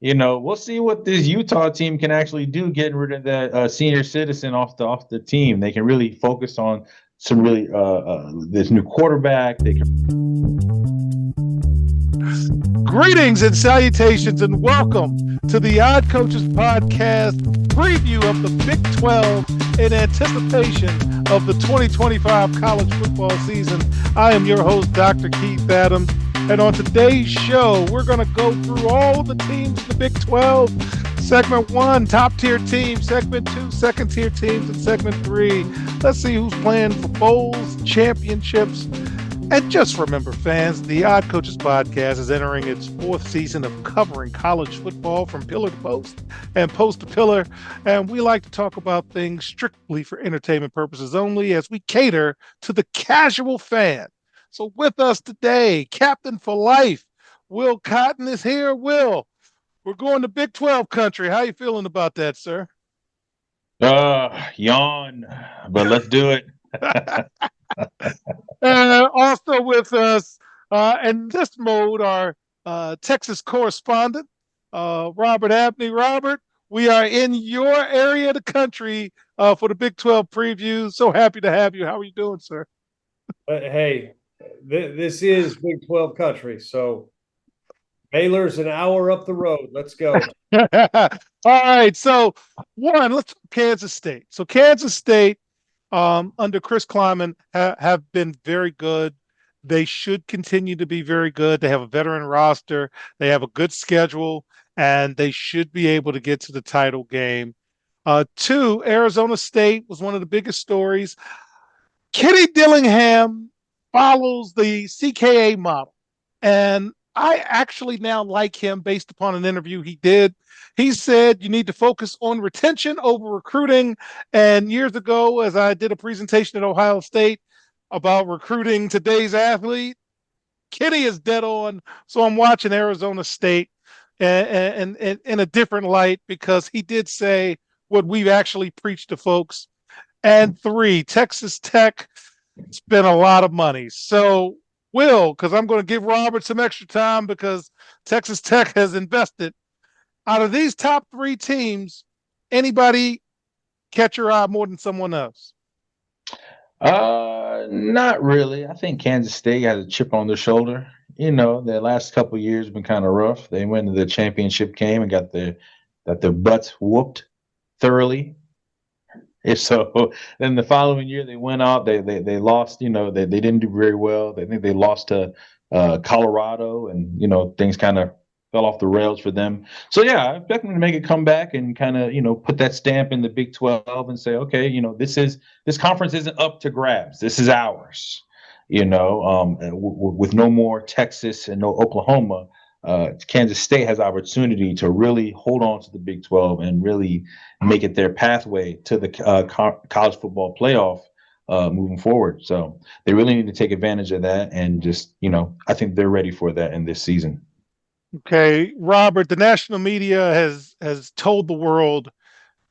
We'll see what this Utah team can actually do, getting rid of that senior citizen off the team. They can really focus on some really this new quarterback. They can. Greetings and salutations, and welcome to the Odd Coaches Podcast preview of the Big 12 in anticipation of the 2025 college football season. I am your host, Dr. Keith Adams, and on today's show, we're going to go through all the teams in the Big 12. Segment 1, top-tier teams. Segment 2, second-tier teams. And Segment 3, let's see who's playing for bowls, championships. And just remember, fans, the Odd Coaches Podcast is entering its 4th season of covering college football from pillar to post and post to pillar. And we like to talk about things strictly for entertainment purposes only, as we cater to the casual fan. So with us today, Captain for Life, Will Cotton is here. Will, we're going to Big 12 country. How you feeling about that, sir? Yawn, but let's do it. Also with us in this mode, our Texas correspondent, Robert Abney. Robert, we are in your area of the country for the Big 12 preview. So happy to have you. How are you doing, sir? Hey, this is Big 12 country, so Baylor's an hour up the road. Let's go. All right. So, let's Kansas State. So Kansas State, under Chris Klieman, have been very good. They should continue to be very good. They have a veteran roster. They have a good schedule, and they should be able to get to the title game. 2, Arizona State was one of the biggest stories. Kenny Dillingham follows the CKA model, and I actually now like him based upon an interview he did. He said you need to focus on retention over recruiting. And years ago, as I did a presentation at Ohio State about recruiting today's athlete, Kenny is dead on. So I'm watching Arizona State and in a different light, because he did say what we've actually preached to folks. And 3, Texas Tech spent a lot of money. So Will, because I'm going to give Robert some extra time because Texas Tech has invested. Out of these top 3 teams, anybody catch your eye more than someone else? Not really. I think Kansas State has a chip on their shoulder. The last couple of years have been kind of rough. They went to the championship game and got their butts whooped thoroughly. And so then the following year they went out. They lost. They didn't do very well. They think they lost to Colorado, and things kind of fell off the rails for them. So yeah, I expect them to make a comeback and kind of put that stamp in the Big 12 and say, okay, this conference isn't up to grabs. This is ours. With no more Texas and no Oklahoma, Kansas State has opportunity to really hold on to the Big 12 and really make it their pathway to the college football playoff moving forward. So they really need to take advantage of that, and just I think they're ready for that in this season. Okay, Robert, the national media has told the world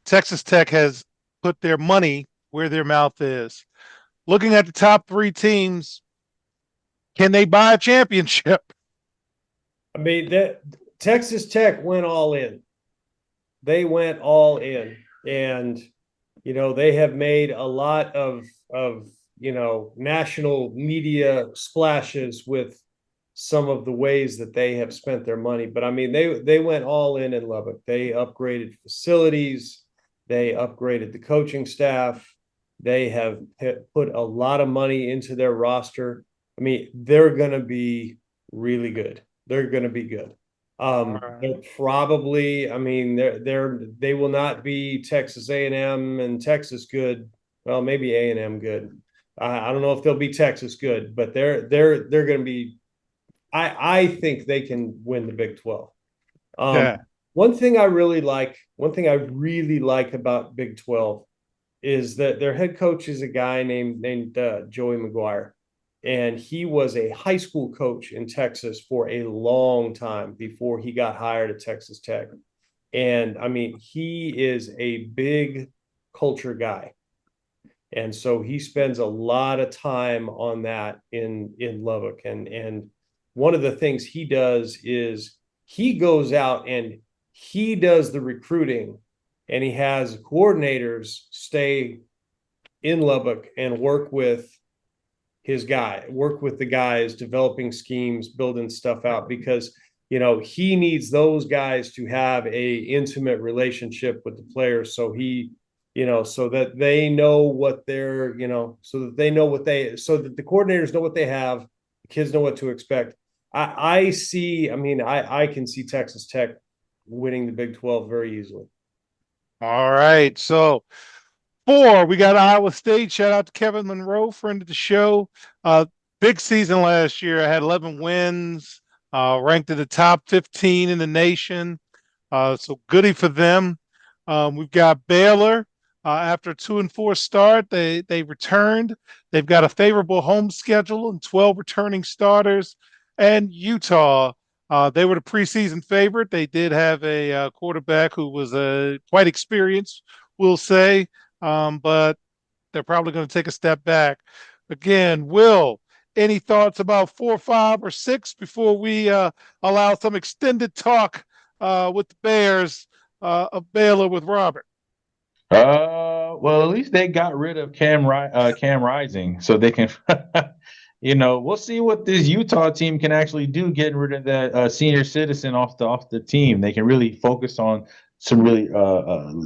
Texas Tech has put their money where their mouth is. Looking at the top 3 teams, can they buy a championship? I mean, Texas Tech went all in. They went all in, and they have made a lot of national media splashes with some of the ways that they have spent their money. But I mean, they went all in Lubbock. They upgraded facilities. They upgraded the coaching staff. They have put a lot of money into their roster. I mean, they're going to be really good. They're going to be good. They're probably, I mean, they will not be Texas A&M and Texas good. Well, maybe A&M good. I don't know if they'll be Texas good, but they're going to be. I think they can win the Big 12. Yeah. One thing I really like about Big 12 is that their head coach is a guy named Joey McGuire. And he was a high school coach in Texas for a long time before he got hired at Texas Tech. And I mean, he is a big culture guy. And so he spends a lot of time on that in Lubbock. And one of the things he does is he goes out and he does the recruiting, and he has coordinators stay in Lubbock and work with the guys, developing schemes, building stuff out, because he needs those guys to have a intimate relationship with the players, so so that they know what they're, so that they know so that the coordinators know what they have, the kids know what to expect. I can see Texas Tech winning the Big 12 very easily. All right. So 4, we got Iowa State. Shout out to Kevin Monroe, friend of the show. Big season last year. I had 11 wins, ranked in the top 15 in the nation. So goody for them. We've got Baylor. After a 2-4 start, they returned. They've got a favorable home schedule and 12 returning starters. And Utah, they were the preseason favorite. They did have a quarterback who was quite experienced, we'll say, but they're probably going to take a step back. Again, Will, any thoughts about 4, 5, or 6 before we allow some extended talk with the Bears of Baylor with Robert? Well, at least they got rid of Cam Rising, so they can, we'll see what this Utah team can actually do, getting rid of that senior citizen off the team. They can really focus on some really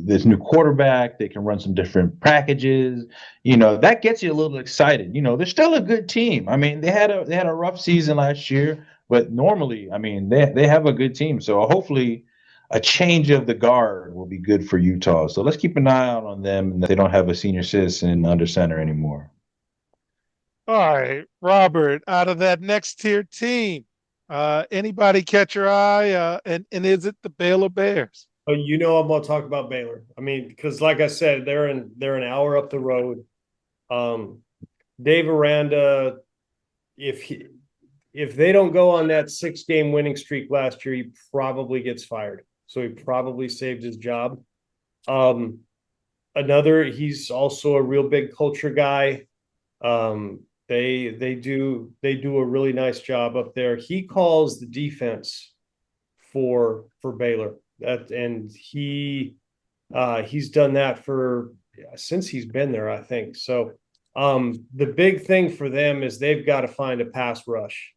this new quarterback. They can run some different packages. That gets you a little excited. They're still a good team. I mean, they had a rough season last year, but normally, I mean, they have a good team. So hopefully a change of the guard will be good for Utah. So let's keep an eye out on them, and that they don't have a senior citizen under center anymore. All right, Robert, out of that next tier team, anybody catch your eye? And is it the Baylor Bears? Oh, I'm going to talk about Baylor. I mean, because like I said, they're an hour up the road. Dave Aranda, if they don't go on that 6-game winning streak last year, he probably gets fired. So he probably saved his job. He's also a real big culture guy. They do a really nice job up there. He calls the defense for Baylor. He's done that since he's been there, I think. So the big thing for them is they've got to find a pass rush.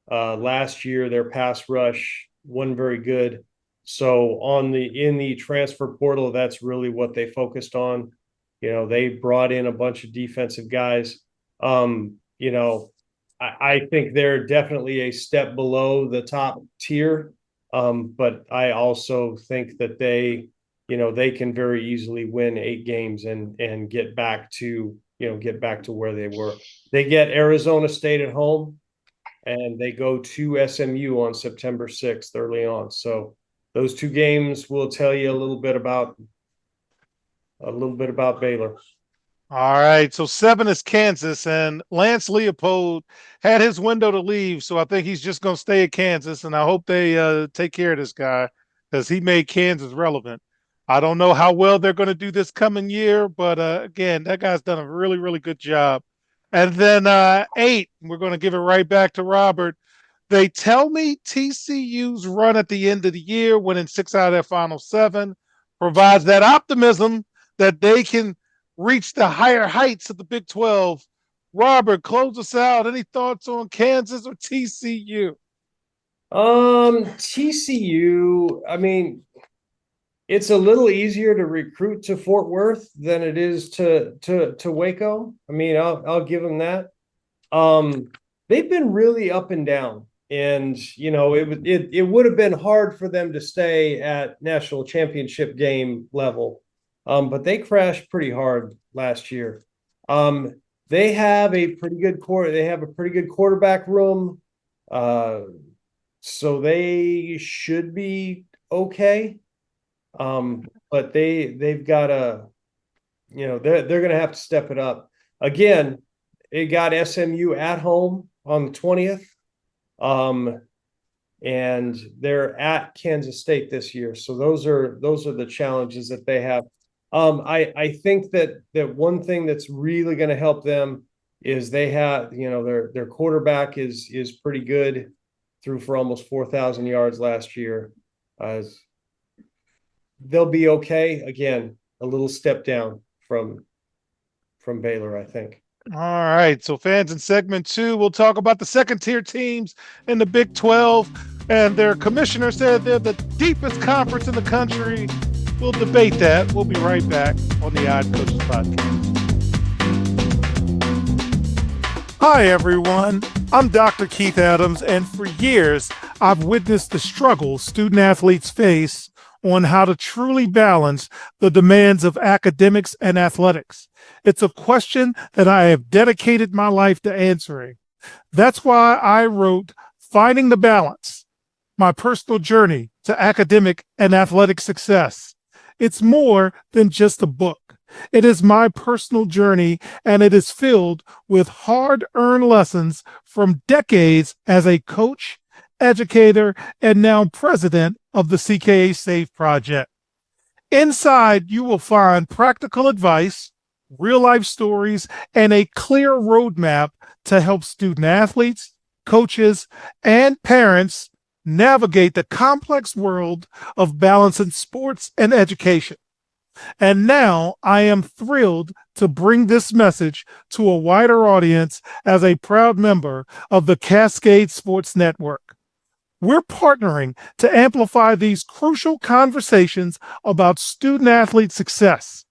Last year their pass rush wasn't very good. So in the transfer portal, that's really what they focused on. They brought in a bunch of defensive guys. I think they're definitely a step below the top tier. But I also think that they can very easily win 8 games and get back to where they were. They get Arizona State at home, and they go to SMU on September 6th early on. So those 2 games will tell you a little bit about Baylor. All right, so 7 is Kansas, and Lance Leopold had his window to leave, so I think he's just going to stay at Kansas, and I hope they take care of this guy because he made Kansas relevant. I don't know how well they're going to do this coming year, but again, that guy's done a really, really good job. And then 8, we're going to give it right back to Robert. They tell me TCU's run at the end of the year, winning 6 out of their final 7, provides that optimism that they can reach the higher heights of the Big 12. Robert, close us out. Any thoughts on Kansas or TCU? TCU, I mean, it's a little easier to recruit to Fort Worth than it is to Waco. I mean, I'll give them that. They've been really up and down, and it would have been hard for them to stay at national championship game level. But they crashed pretty hard last year. They have a pretty good quarterback room. So they should be okay. But they've got to, they're going to have to step it up. Again, they got SMU at home on the 20th. And they're at Kansas State this year. So those are the challenges that they have. I think that one thing that's really going to help them is they have, their quarterback is pretty good, threw for almost 4,000 yards last year. they'll be okay. Again, a little step down from Baylor, I think. All right. So, fans, in segment 2, we'll talk about the second tier teams in the Big 12. And their commissioner said they're the deepest conference in the country. We'll debate that. We'll be right back on the Odd Coaches Podcast. Hi, everyone. I'm Dr. Keith Adams, and for years, I've witnessed the struggles student athletes face on how to truly balance the demands of academics and athletics. It's a question that I have dedicated my life to answering. That's why I wrote Finding the Balance, my personal journey to academic and athletic success. It's more than just a book. It is my personal journey, and it is filled with hard-earned lessons from decades as a coach, educator, and now president of the CKA Safe Project. Inside, you will find practical advice, real-life stories, and a clear roadmap to help student athletes, coaches, and parents navigate the complex world of balancing sports and education. And now I am thrilled to bring this message to a wider audience as a proud member of the Cascade Sports Network. We're partnering to amplify these crucial conversations about student athlete success.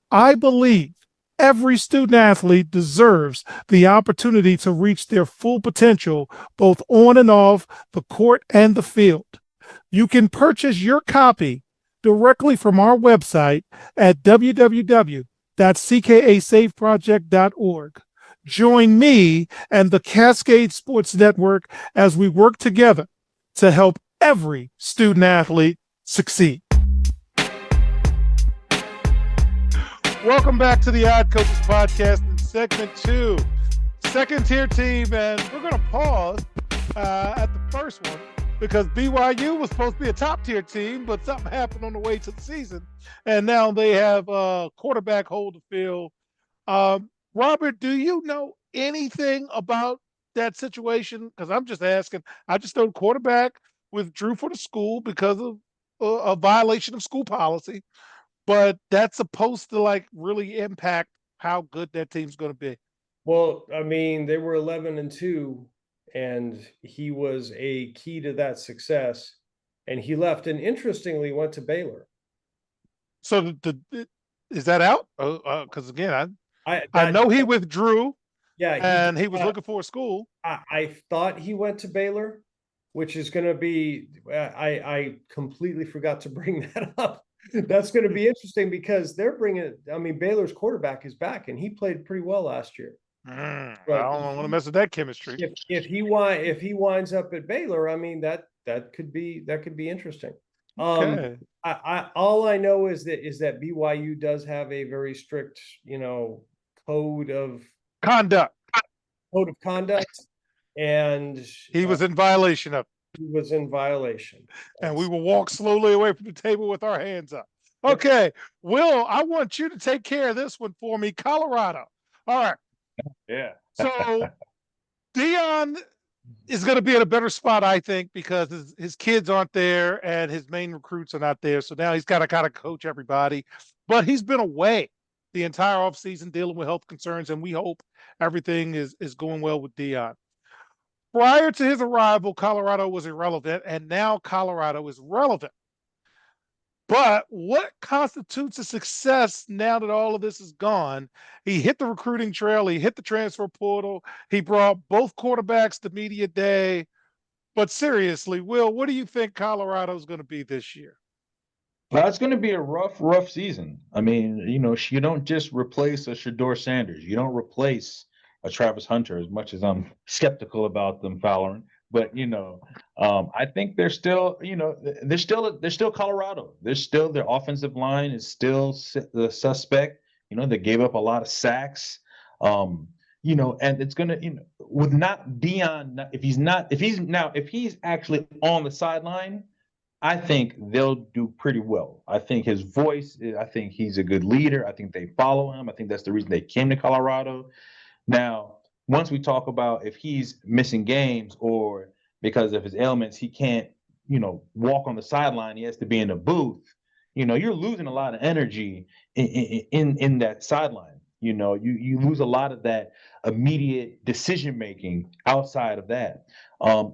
I believe every student athlete deserves the opportunity to reach their full potential, both on and off the court and the field. You can purchase your copy directly from our website at www.ckasafeproject.org. Join me and the Cascade Sports Network as we work together to help every student athlete succeed. Welcome back to the Odd Coaches Podcast in segment 2, second tier team, and we're going to pause at the first one because BYU was supposed to be a top tier team, but something happened on the way to the season, and now they have a quarterback hole to fill. Robert, do you know anything about that situation? Because I'm just asking. I just know the quarterback withdrew for the school because of a violation of school policy, but that's supposed to like really impact how good that team's going to be. Well, I mean, they were 11-2, and he was a key to that success. And he left, and interestingly, went to Baylor. So is that out? Because again, I That know he withdrew, yeah, and he was looking for a school. I thought he went to Baylor, which is going to be. I completely forgot to bring that up. That's going to be interesting because they're bringing. I mean, Baylor's quarterback is back, and he played pretty well last year. I don't want to mess with that chemistry. If he winds up at Baylor, I mean that could be interesting. Okay. All I know is that BYU does have a very strict, code of Conduct. And He was in violation of. he was in violation. And we will walk slowly away from the table with our hands up. Okay, Will, I want you to take care of this one for me. Colorado. All right. Yeah. So Dion is going to be in a better spot, I think, because his kids aren't there and his main recruits are not there. So now he's got to kind of coach everybody. But he's been away the entire offseason dealing with health concerns, and we hope everything is going well with Dion. Prior to his arrival, Colorado was irrelevant, and now Colorado is relevant. But what constitutes a success now that all of this is gone? He hit the recruiting trail. He hit the transfer portal. He brought both quarterbacks to media day. But seriously, Will, what do you think Colorado's going to be this year? Well, it's going to be a rough season. I mean, you don't just replace a Shedeur Sanders. You don't replace a Travis Hunter, as much as I'm skeptical about them following. But I think they're still, they're still Colorado. They're still, their offensive line is still the suspect. They gave up a lot of sacks. And it's gonna, with not Dion, if he's actually on the sideline, I think they'll do pretty well. I think his voice, I think he's a good leader. I think they follow him. I think that's the reason they came to Colorado. Now, once we talk about if he's missing games or because of his ailments, he can't, walk on the sideline, he has to be in the booth. you're losing a lot of energy in that sideline. You lose a lot of that immediate decision making outside of that.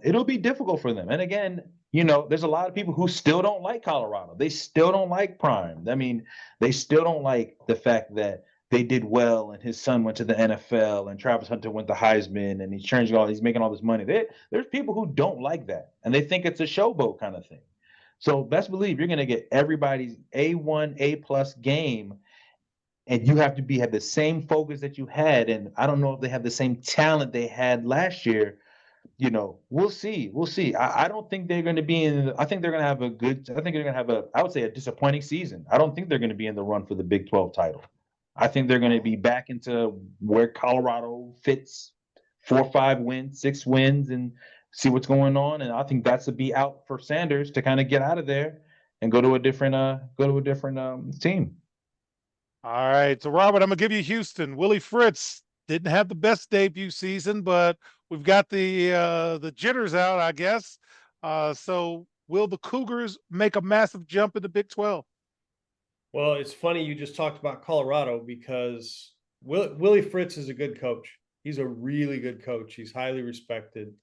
It'll be difficult for them. And again, there's a lot of people who still don't like Colorado. They still don't like Prime. I mean, they still don't like the fact that they did well and his son went to the NFL and Travis Hunter went to Heisman and he's making all this money. There's people who don't like that and they think it's a showboat kind of thing. So best believe you're going to get everybody's A1, A plus game, and you have to have the same focus that you had. And I don't know if they have the same talent they had last year. We'll see. We'll see. I don't think they're going to be in. I think they're going to have I think they're going to have I would say a disappointing season. I don't think they're going to be in the run for the Big 12 title. I think they're going to be back into where Colorado fits 4 or 5 wins, 6 wins, and see what's going on. And I think that's a be out for Sanders to kind of get out of there and go to a different team. All right. So, Robert, I'm going to give you Houston. Willie Fritz didn't have the best debut season, but we've got the jitters out, I guess. So, will the Cougars make a massive jump in the Big 12? Well, it's funny you just talked about Colorado because Willie Fritz is a good coach. He's a really good coach. He's highly respected.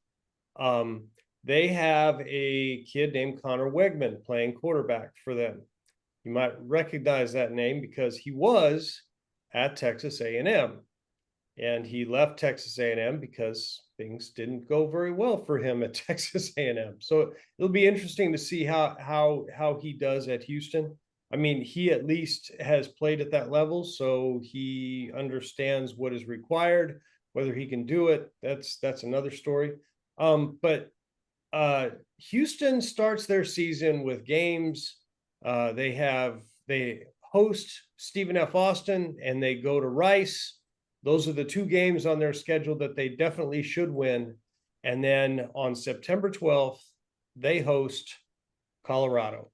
They have a kid named Connor Wegman playing quarterback for them. You might recognize that name because he was at Texas A&M, and he left Texas A&M because things didn't go very well for him at Texas A&M. So it'll be interesting to see how he does at Houston. I mean, he at least has played at that level, so he understands what is required. Whether he can do it, that's another story. But Houston starts their season with games. They host Stephen F. Austin and they go to Rice. Those are the 2 games on their schedule that they definitely should win. And then on September 12th, they host Colorado.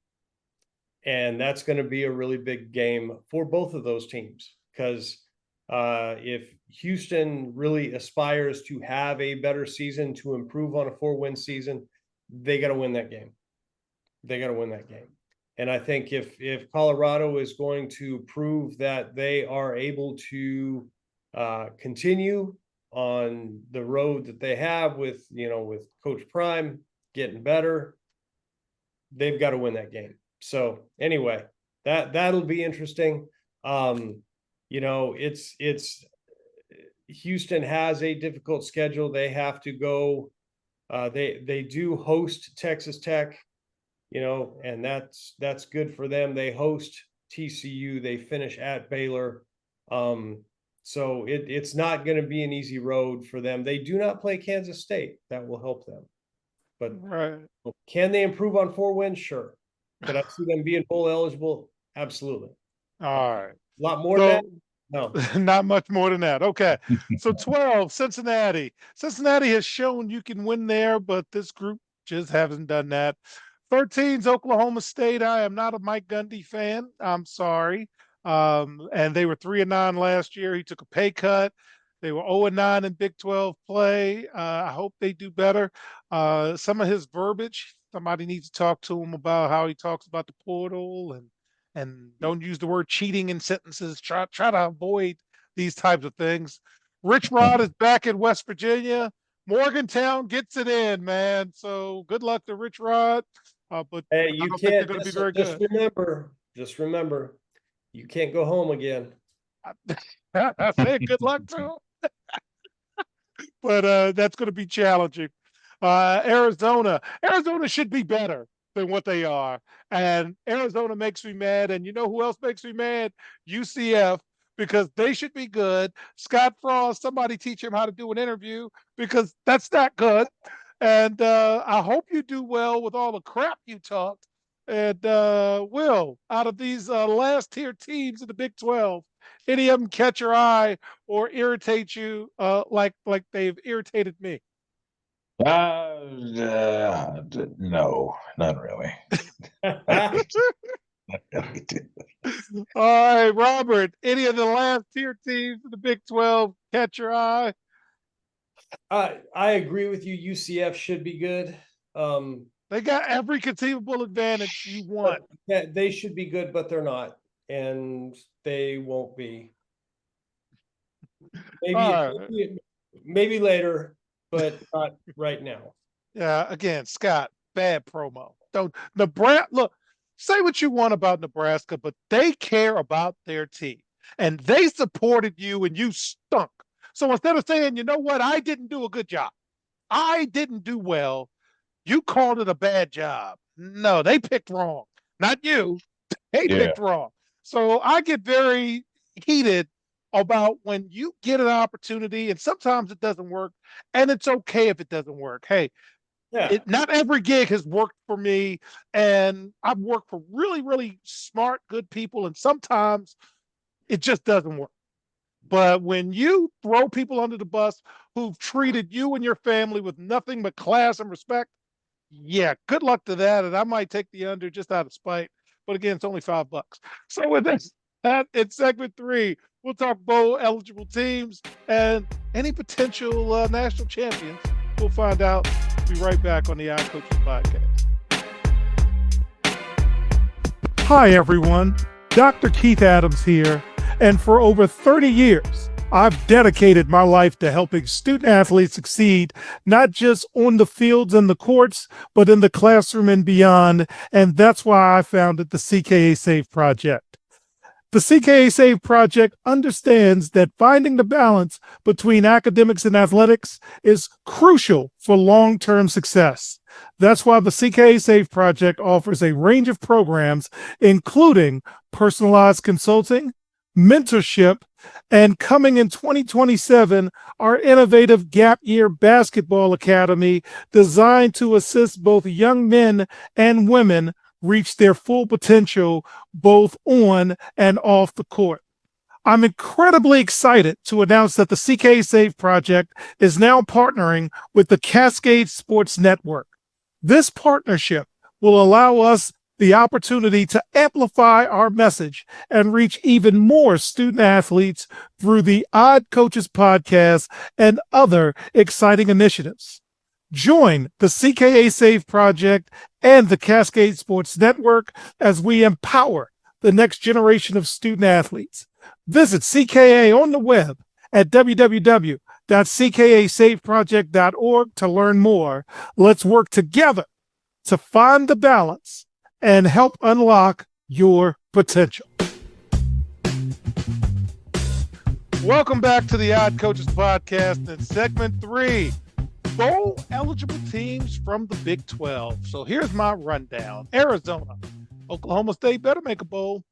And that's going to be a really big game for both of those teams because if Houston really aspires to have a better season, to improve on a 4-win season, they got to win that game. They got to win that game. And I think if Colorado is going to prove that they are able to continue on the road that they have with Coach Prime getting better, they've got to win that game. So anyway, that'll be interesting. It's Houston has a difficult schedule. They have to go. They do host Texas Tech, and that's good for them. They host TCU. They finish at Baylor. So it's not going to be an easy road for them. They do not play Kansas State. That will help them. But Can they improve on 4 wins? Sure. Could I see them being bowl eligible? Absolutely. All right. A lot more than that? No. Not much more than that. Okay. So 12, Cincinnati. Cincinnati has shown you can win there, but this group just hasn't done that. 13's Oklahoma State. I am not a Mike Gundy fan. I'm sorry. And they were 3-9 last year. He took a pay cut. They were 0-9 in Big 12 play. I hope they do better. Some of his verbiage, somebody needs to talk to him about how he talks about the portal and don't use the word cheating in sentences. Try to avoid these types of things. Rich Rod is back in West Virginia. Morgantown gets it in, man. So good luck to Rich Rod. But hey, I don't think they're going to be very good. Just remember, you can't go home again. I said good luck to him. But that's going to be challenging. Arizona should be better than what they are. And Arizona makes me mad. And you know who else makes me mad? UCF, because they should be good. Scott Frost, somebody teach him how to do an interview because that's not good. And I hope you do well with all the crap you talked. And Will, out of these last tier teams in the Big 12, any of them catch your eye or irritate you like they've irritated me? No, not really. All right, Robert, any of the last tier teams in the Big 12 catch your eye? I agree with you. UCF should be good. They got every conceivable advantage you want. But they should be good, but they're not, and they won't be. All right. Maybe later, but not right now. Yeah, again, Scott, bad promo. Don't Nebraska look, say what you want about Nebraska, but they care about their team. And they supported you and you stunk. So instead of saying, you know what, I didn't do a good job. I didn't do well. You called it a bad job. No, they picked wrong. Not you. They Yeah. picked wrong. So I get very heated about when you get an opportunity and sometimes it doesn't work, and it's okay if it doesn't work. Hey, Yeah. not every gig has worked for me, and I've worked for really, really smart, good people, and sometimes it just doesn't work. But when you throw people under the bus who've treated you and your family with nothing but class and respect, yeah, good luck to that. And I might take the under just out of spite. But again, it's only $5. So with this, that in segment 3, we'll talk bowl eligible teams and any potential national champions. We'll find out. Be right back on the iCoaches Podcast. Hi, everyone. Dr. Keith Adams here. And for over 30 years, I've dedicated my life to helping student athletes succeed, not just on the fields and the courts, but in the classroom and beyond. And that's why I founded the CKA Save Project. The CKA Save Project understands that finding the balance between academics and athletics is crucial for long-term success. That's why the CKA Save Project offers a range of programs, including personalized consulting, mentorship, and coming in 2027, our innovative Gap Year Basketball Academy designed to assist both young men and women reach their full potential both on and off the court. I'm incredibly excited to announce that the CK Save Project is now partnering with the Cascade Sports Network. This partnership will allow us the opportunity to amplify our message and reach even more student athletes through the Odd Coaches podcast and other exciting initiatives. Join the CKA Save Project and the Cascade Sports Network as we empower the next generation of student athletes. Visit CKA on the web at www.ckasaveproject.org to learn more. Let's work together to find the balance and help unlock your potential. Welcome back to the Odd Coaches Podcast in segment 3. Bowl eligible teams from the Big 12. So here's my rundown. Arizona, Oklahoma State better make a bowl.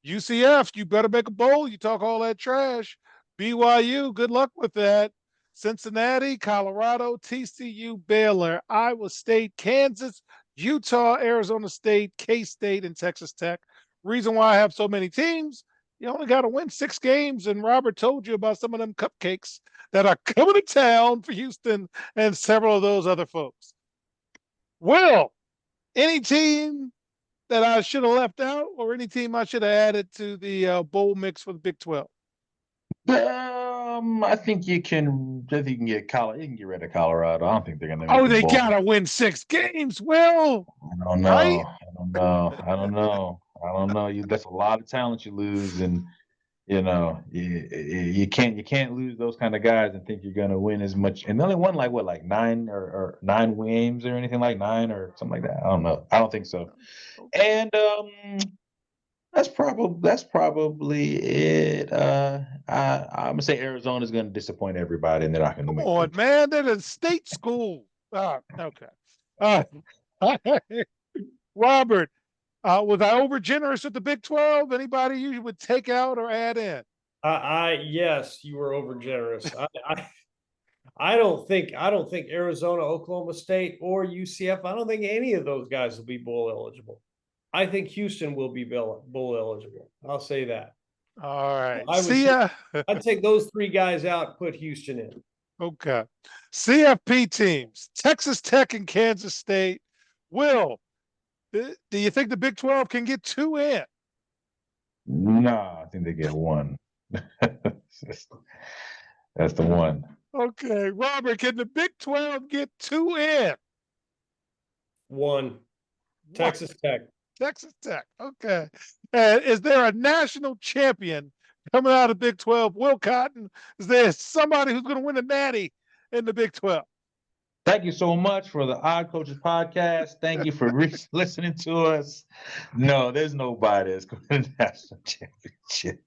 UCF, you better make a bowl. You talk all that trash. BYU, good luck with that. Cincinnati, Colorado, TCU, Baylor, Iowa State, Kansas, Utah, Arizona State, K-State, and Texas Tech. Reason why I have so many teams, you only got to win 6 games, and Robert told you about some of them cupcakes that are coming to town for Houston and several of those other folks. Will, any team that I should have left out or any team I should have added to the bowl mix for the Big 12? I think you can. I think you can get You can get rid of Colorado. I don't think they're going to. Oh, they gotta win 6 games. Will, I don't know. right? I don't know. That's a lot of talent you lose, and you can't lose those kind of guys and think you're going to win as much. And they only won like 9 or 9 games or anything like 9 or something like that. I don't know. I don't think so. And that's probably it. I'm gonna say Arizona's gonna disappoint everybody, and they're not gonna Come make on, it. man. They're a state school. Okay. Robert, was I over generous with the Big 12? Anybody you would take out or add in? Yes, you were over generous. I don't think Arizona, Oklahoma State, or UCF. I don't think any of those guys will be bowl eligible. I think Houston will be bowl eligible. I'll say that. All right. See ya. I'd take those 3 guys out, put Houston in. Okay. CFP teams, Texas Tech and Kansas State. Will, do you think the Big 12 can get 2 in? No, I think they get 1. That's the one. Okay. Robert, can the Big 12 get 2 in? One, Texas Tech. Texas Tech. Okay. And is there a national champion coming out of Big 12? Will Cotton, is there somebody who's going to win the Natty in the Big 12? Thank you so much for the Odd Coaches podcast. Thank you for listening to us. No, there's nobody that's going to the national championship.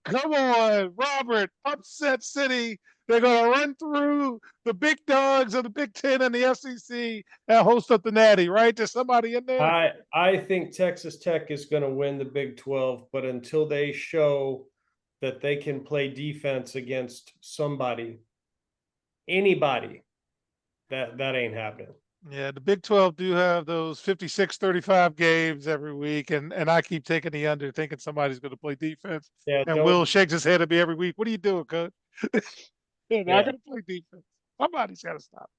Come on, Robert, upset city. They're going to run through the big dogs of the Big Ten and the SEC and host up the Natty, right? There's somebody in there. I think Texas Tech is going to win the Big 12, but until they show that they can play defense against somebody, anybody, that ain't happening. Yeah, the Big 12 do have those 56-35 games every week, and I keep taking the under, thinking somebody's going to play defense. Yeah, And Will shakes his head at me every week. What are you doing, coach? They're not going to play defense. Somebody's got to stop.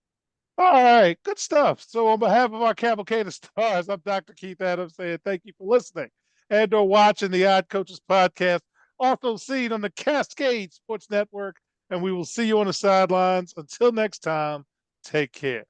All right, good stuff. So on behalf of our cavalcade of stars, I'm Dr. Keith Adams saying thank you for listening and or watching the Odd Coaches podcast, also seen on the Cascade Sports Network. And we will see you on the sidelines. Until next time, take care.